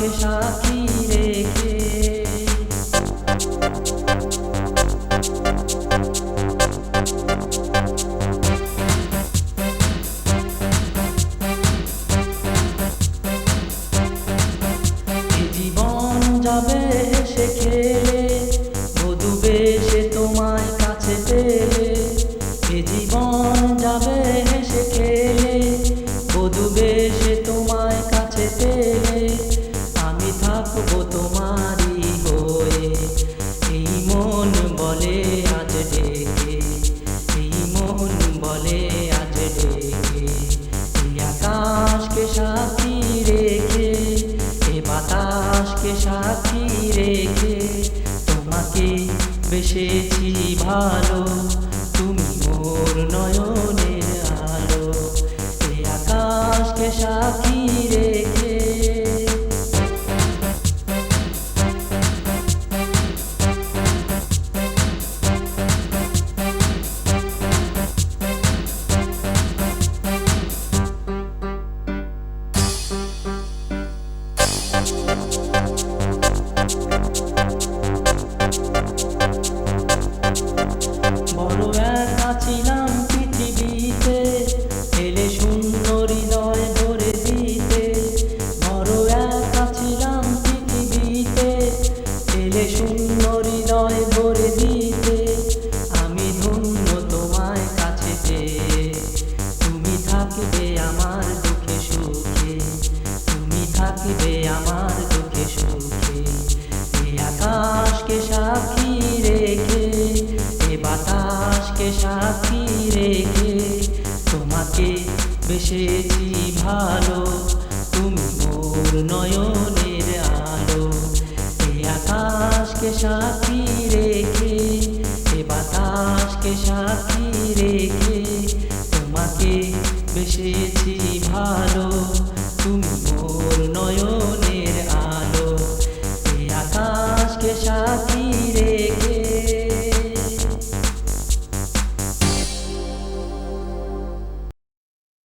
বাতাসকে সাক্ষী রেখে জীবন যাবে হেসে খেলে, বধূ বেশে তোমায় কাছে পেলে। এ জীবন যাবে হেসে খেলে, বধূ বেশে তোমায় কাছে পেলে। আমি থাকবো তোমারই হয়ে, এই মন বলে আজ ডেকে, এই মন বলে আজ ডেকে। এই আকাশকে সাক্ষী রেখে, এ বাতাসকে সাক্ষী রেখে, তোমাকে বেসেছি ভালো, তুমি মোর নয়নের আলো। এ আকাশকে সাক্ষী রেখে বড় একা ছিলাম পৃথিবীতে, এলে শূন্য হৃদয় ভরে দিতে। বড় একা ছিলাম পৃথিবীতে, এলে শূন্য হৃদয় ভরে দিতে। আমি ধন্য তোমায় কাছে পেয়ে, তুমি থাকবে আমার দুঃখে সুখে, তুমি থাকবে আমার দুঃখে সুখে। এ আকাশকে সাক্ষী রেখে, এ বাতাসকে সাক্ষী রেখে, তোমাকে বেসেছি ভালো, তুমি মোর নয়নের আলো। এ আকাশকে সাক্ষী রেখে, এ বাতাসকে সাক্ষী রেখে, তোমাকে বেসেছি ভালো।